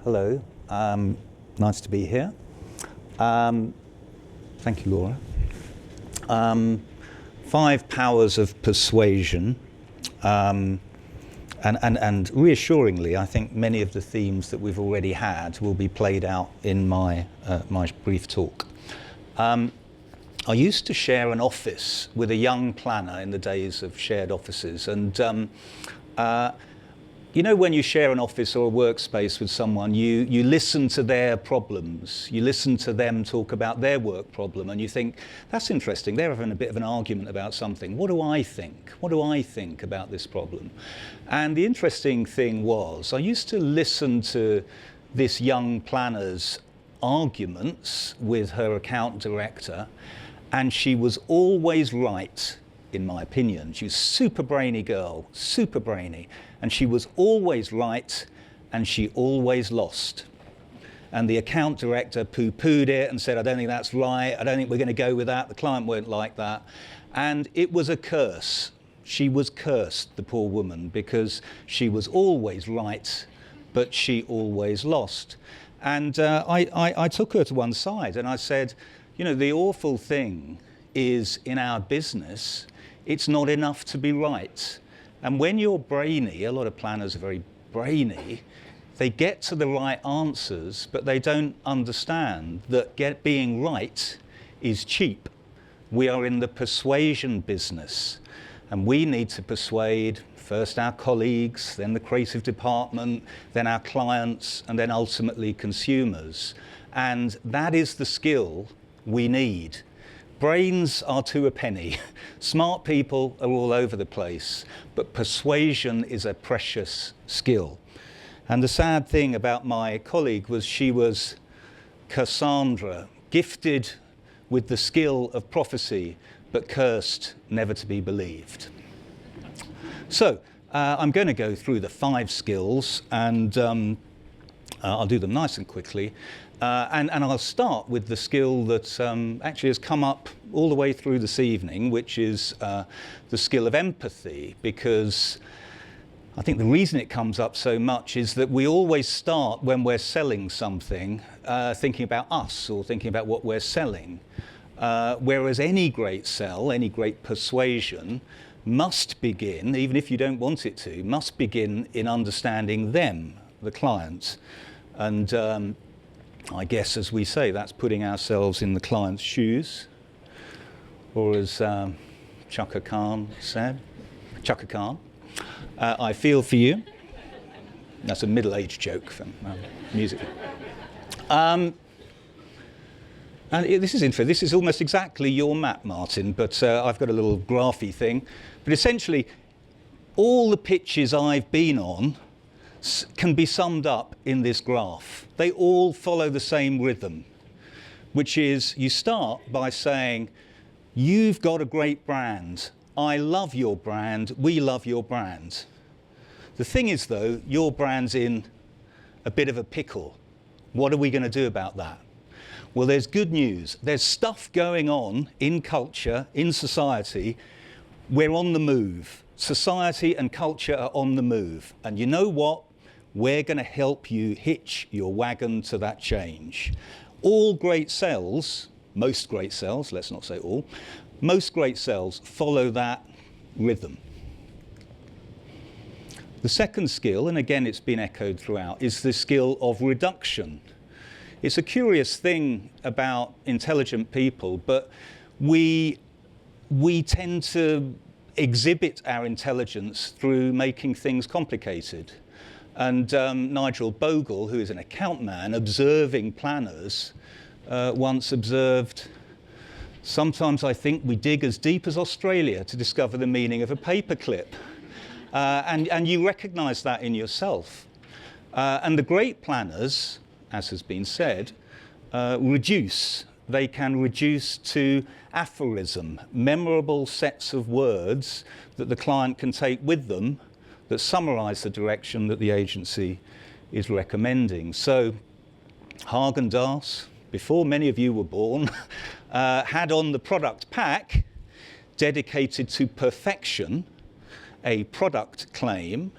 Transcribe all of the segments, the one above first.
Hello. Nice to be here. Thank you, Laura. 5 powers of persuasion. And reassuringly, I think many of the themes that we've already had will be played out in my brief talk. I used to share an office with a young planner in the days of shared offices, and you know, when you share an office or a workspace with someone, you listen to their problems, you listen to them talk about their work problem, and you think, that's interesting, they're having a bit of an argument about something. What do I think? What do I think about this problem? And the interesting thing was, I used to listen to this young planner's arguments with her account director, and she was always right, in my opinion. She was a super brainy girl, super brainy. And she was always right, and she always lost. And the account director poo-pooed it and said, I don't think that's right, I don't think we're going to go with that, the client won't like that. And it was a curse. She was cursed, the poor woman, because she was always right, but she always lost. And I took her to one side and I said, you know, the awful thing is in our business, it's not enough to be right. And when you're brainy, a lot of planners are very brainy, they get to the right answers, but they don't understand that being right is cheap. We are in the persuasion business, and we need to persuade first our colleagues, then the creative department, then our clients, and then ultimately consumers. And that is the skill we need. Brains are 2 a penny. Smart people are all over the place, but persuasion is a precious skill. And the sad thing about my colleague was she was Cassandra, gifted with the skill of prophecy, but cursed never to be believed. So I'm going to go through the 5 skills, and I'll do them nice and quickly. And I'll start with the skill that actually has come up all the way through this evening, which is the skill of empathy, because I think the reason it comes up so much is that we always start when we're selling something thinking about us or thinking about what we're selling, whereas any great sell, any great persuasion must begin, even if you don't want it to, must begin in understanding them, the client. And I guess, as we say, that's putting ourselves in the client's shoes, or as Chaka Khan said, Chaka Khan, I feel for you. That's a middle-aged joke from music. And this is interesting. This is almost exactly your map, Martin, but I've got a little graphy thing. But essentially, all the pitches I've been on can be summed up in this graph. They all follow the same rhythm, which is you start by saying, you've got a great brand. I love your brand. We love your brand. The thing is, though, your brand's in a bit of a pickle. What are we going to do about that? Well, there's good news. There's stuff going on in culture, in society. We're on the move. Society and culture are on the move. And you know what? We're going to help you hitch your wagon to that change. All great sales, most great sales, let's not say all, most great sales follow that rhythm. The second skill, and again it's been echoed throughout, is the skill of reduction. It's a curious thing about intelligent people, but we tend to exhibit our intelligence through making things complicated. And Nigel Bogle, who is an account man, observing planners, once observed, sometimes I think we dig as deep as Australia to discover the meaning of a paperclip. And you recognise that in yourself. And the great planners, as has been said, reduce. They can reduce to aphorism, memorable sets of words that the client can take with them that summarise the direction that the agency is recommending. So Haagen-Dazs, before many of you were born, had on the product pack, dedicated to perfection, a product claim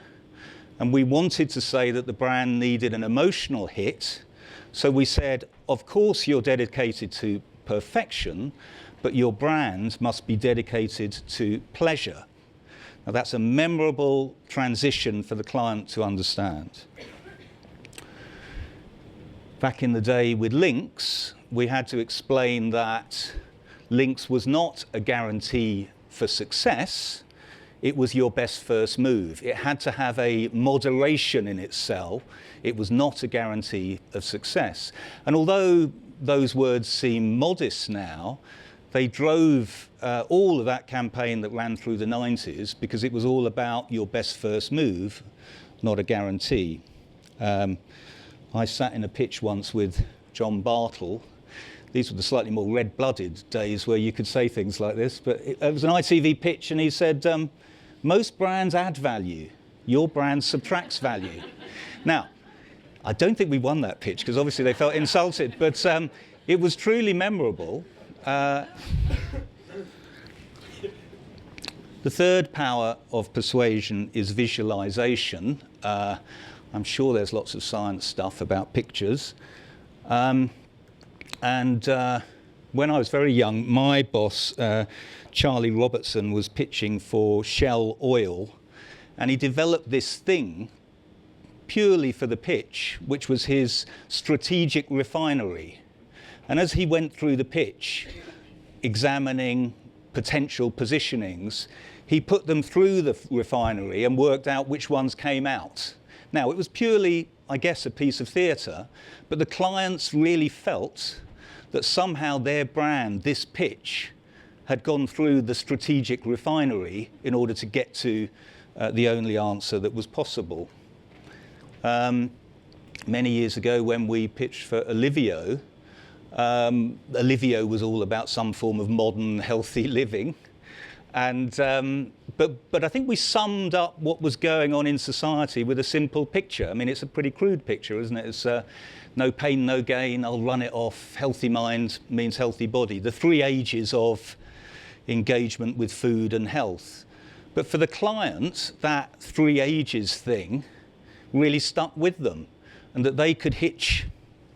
And we wanted to say that the brand needed an emotional hit. So we said, of course you're dedicated to perfection, but your brand must be dedicated to pleasure. Now that's a memorable transition for the client to understand. Back in the day with Lynx, we had to explain that Lynx was not a guarantee for success. It was your best first move. It had to have a moderation in itself. It was not a guarantee of success. And although those words seem modest now, they drove all of that campaign that ran through the 90s because it was all about your best first move, not a guarantee. I sat in a pitch once with John Bartle. These were the slightly more red-blooded days where you could say things like this, but it was an ITV pitch and he said, most brands add value, your brand subtracts value. Now, I don't think we won that pitch because obviously they felt insulted, but it was truly memorable. The third power of persuasion is visualization. I'm sure there's lots of science stuff about pictures. When I was very young, my boss, Charlie Robertson, was pitching for Shell Oil, and he developed this thing purely for the pitch, which was his strategic refinery. And as he went through the pitch, examining potential positionings, he put them through the refinery and worked out which ones came out. Now, it was purely, I guess, a piece of theatre, but the clients really felt that somehow their brand, this pitch, had gone through the strategic refinery in order to get to the only answer that was possible. Many years ago when we pitched for Olivio, Olivio was all about some form of modern, healthy living. And, but I think we summed up what was going on in society with a simple picture. I mean, it's a pretty crude picture, isn't it? It's no pain, no gain, I'll run it off. Healthy mind means healthy body. The 3 ages of engagement with food and health. But for the client, that 3 ages thing really stuck with them, and that they could hitch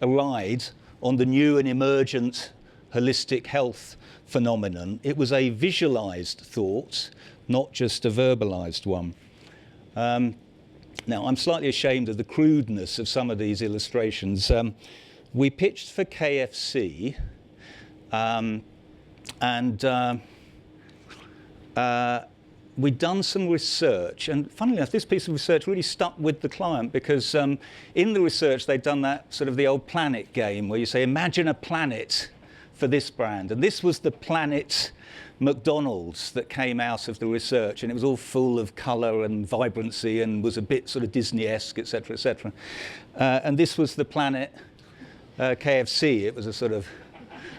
a ride on the new and emergent holistic health phenomenon. It was a visualized thought, not just a verbalized one. Now, I'm slightly ashamed of the crudeness of some of these illustrations. We pitched for KFC, we'd done some research, and funnily enough, this piece of research really stuck with the client because in the research they'd done that sort of the old planet game where you say, imagine a planet for this brand. And this was the planet McDonald's that came out of the research, and it was all full of colour and vibrancy and was a bit sort of Disney-esque, etc., etc. And this was the planet KFC. It was a sort of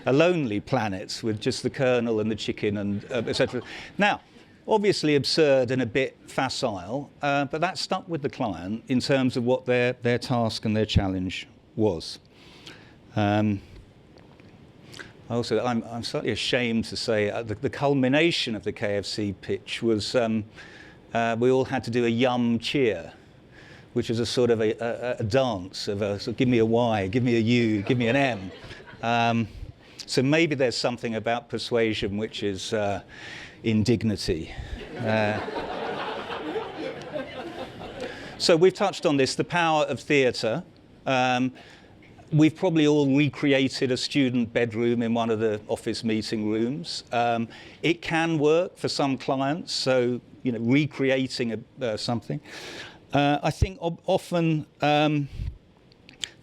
a lonely planet with just the Colonel and the chicken and etc. Now, obviously absurd and a bit facile, but that stuck with the client in terms of what their task and their challenge was. Also, I'm slightly ashamed to say the culmination of the KFC pitch was we all had to do a yum cheer, which is a sort of a dance of a sort of, give me a Y, give me a U, give me an M. So maybe there's something about persuasion which is indignity. So we've touched on this, the power of theatre. We've probably all recreated a student bedroom in one of the office meeting rooms. It can work for some clients, so recreating something. I think often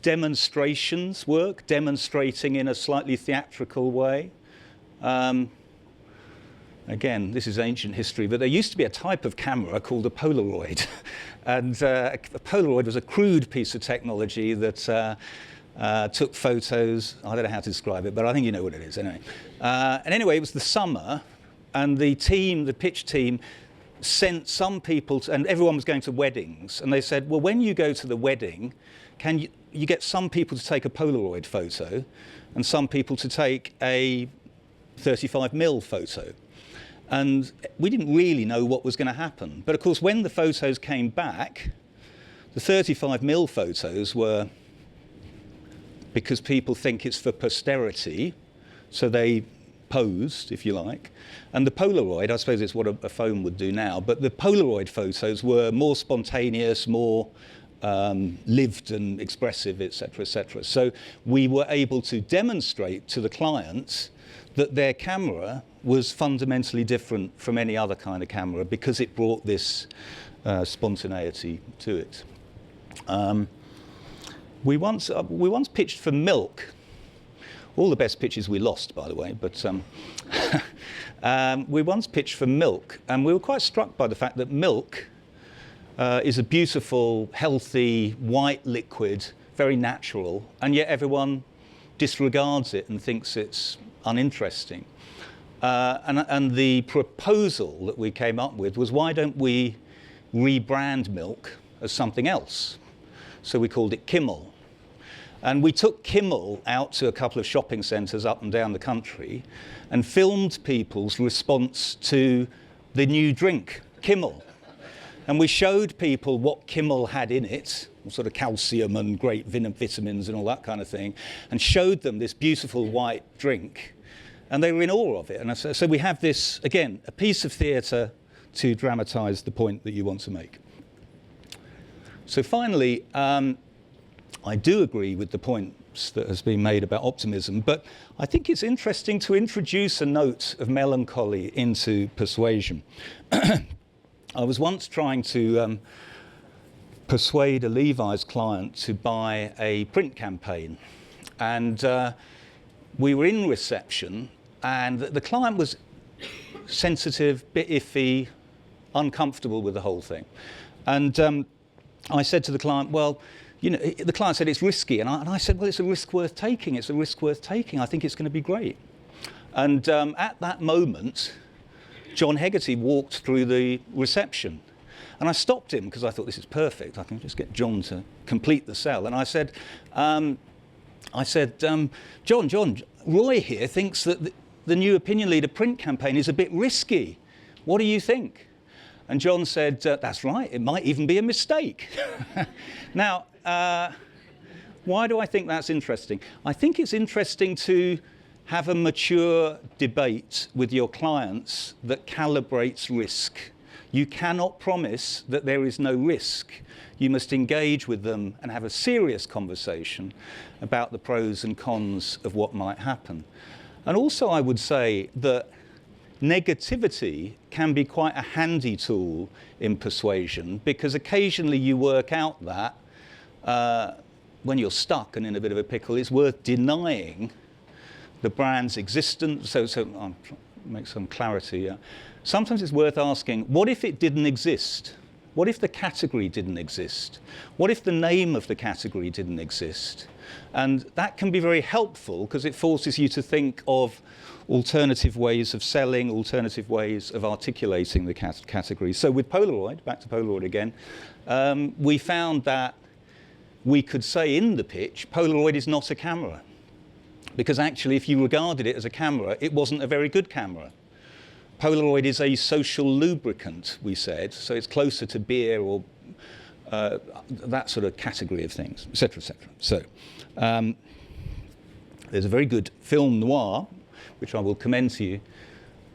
demonstrations work, demonstrating in a slightly theatrical way. Again, this is ancient history, but there used to be a type of camera called a Polaroid. And a Polaroid was a crude piece of technology that took photos. I don't know how to describe it, but I think you know what it is anyway. And anyway, it was the summer, and the pitch team, sent some people, and everyone was going to weddings, and they said, well, when you go to the wedding, can you get some people to take a Polaroid photo, and some people to take a 35mm photo. And we didn't really know what was going to happen. But of course, when the photos came back, The 35mm photos were because people think it's for posterity, so they posed, if you like. And the Polaroid, I suppose it's what a phone would do now, but the Polaroid photos were more spontaneous, more lived and expressive, etc., etc. So we were able to demonstrate to the clients that their camera was fundamentally different from any other kind of camera because it brought this spontaneity to it. We once pitched for milk. All the best pitches we lost, by the way, but we once pitched for milk, and we were quite struck by the fact that milk is a beautiful, healthy, white liquid, very natural, and yet everyone disregards it and thinks it's uninteresting. And the proposal that we came up with was, why don't we rebrand milk as something else? So we called it Kimmel. And we took Kimmel out to a couple of shopping centres up and down the country and filmed people's response to the new drink, Kimmel. And we showed people what Kimmel had in it, sort of calcium and great vitamins and all that kind of thing, and showed them this beautiful white drink. And they were in awe of it. And so we have this, again, a piece of theatre to dramatise the point that you want to make. So finally, I do agree with the points that has been made about optimism, but I think it's interesting to introduce a note of melancholy into persuasion. I was once trying to persuade a Levi's client to buy a print campaign, and we were in reception, and the client was sensitive, bit iffy, uncomfortable with the whole thing. And I said to the client, well, you know, the client said it's risky, and I said, well, it's a risk worth taking. It's a risk worth taking. I think it's going to be great. And at that moment, John Hegarty walked through the reception, and I stopped him because I thought, this is perfect. I can just get John to complete the sell. And I said, John, Roy here thinks that the new opinion leader print campaign is a bit risky. What do you think? And John said, that's right, it might even be a mistake. Now, why do I think that's interesting? I think it's interesting to have a mature debate with your clients that calibrates risk. You cannot promise that there is no risk. You must engage with them and have a serious conversation about the pros and cons of what might happen. And also I would say that negativity can be quite a handy tool in persuasion, because occasionally you work out that when you're stuck and in a bit of a pickle, it's worth denying the brand's existence. So I'll try to make some clarity. Sometimes it's worth asking, what if it didn't exist? What if the category didn't exist? What if the name of the category didn't exist? And that can be very helpful because it forces you to think of alternative ways of selling, alternative ways of articulating the category. So with Polaroid, back to Polaroid again, we found that we could say in the pitch, Polaroid is not a camera. Because actually, if you regarded it as a camera, it wasn't a very good camera. Polaroid is a social lubricant, we said, so it's closer to beer or that sort of category of things, etc., etc. So there's a very good film noir, which I will commend to you,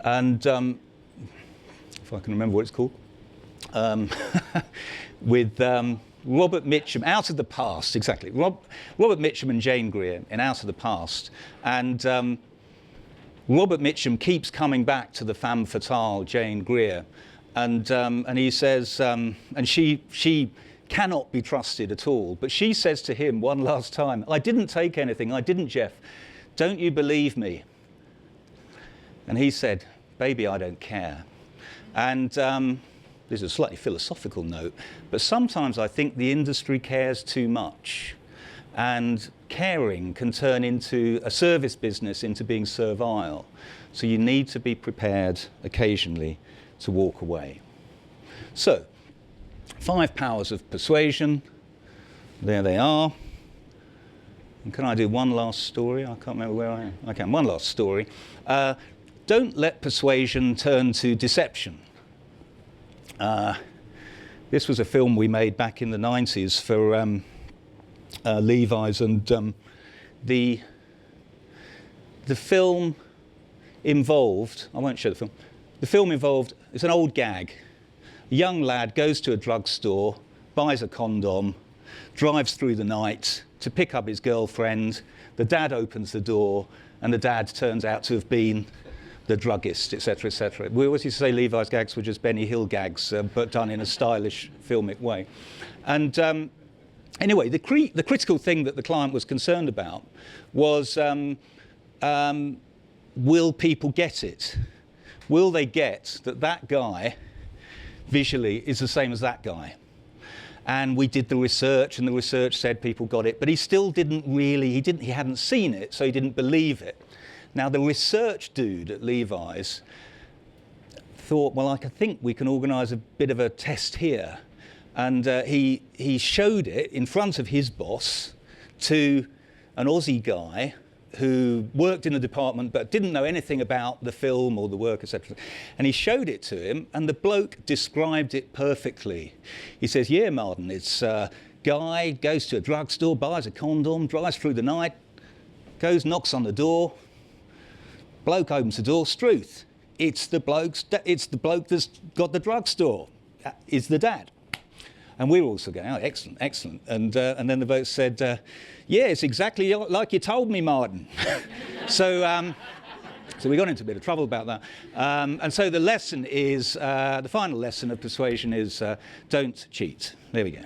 and if I can remember what it's called, with Robert Mitchum, Out of the Past, exactly. Robert Mitchum and Jane Greer in Out of the Past. And Robert Mitchum keeps coming back to the femme fatale, Jane Greer. And he says, and she cannot be trusted at all. But she says to him one last time, I didn't take anything, I didn't, Jeff. Don't you believe me? And he said, baby, I don't care. And this is a slightly philosophical note, but sometimes I think the industry cares too much, and caring can turn into a service business, into being servile. So you need to be prepared occasionally to walk away. So, 5 powers of persuasion, there they are. And can I do one last story? I can't remember where I am. I can, one last story. Don't let persuasion turn to deception. This was a film we made back in the 90s for Levi's, and the film involved, I won't show the film, the film involved, it's an old gag. A young lad goes to a drugstore, buys a condom, drives through the night to pick up his girlfriend. The dad opens the door, and the dad turns out to have been the druggist, etc., etc. We always used to say Levi's gags were just Benny Hill gags, but done in a stylish, filmic way. And anyway, the critical thing that the client was concerned about was, will people get it? Will they get that that guy visually is the same as that guy? And we did the research, and the research said people got it, but he still didn't really, he hadn't seen it, so he didn't believe it. Now, the research dude at Levi's thought, well, I think we can organise a bit of a test here. And he showed it in front of his boss to an Aussie guy who worked in the department but didn't know anything about the film or the work, etc. And he showed it to him, and the bloke described it perfectly. He says, yeah, Martin, it's a guy goes to a drugstore, buys a condom, drives through the night, goes, knocks on the door, bloke opens the door, Struth. It's the bloke that's got the drugstore. Is the dad. And we were also going, oh, excellent, excellent. And then the bloke said, yeah, it's exactly like you told me, Martin. So we got into a bit of trouble about that. And so the lesson is, the final lesson of persuasion is don't cheat. There we go.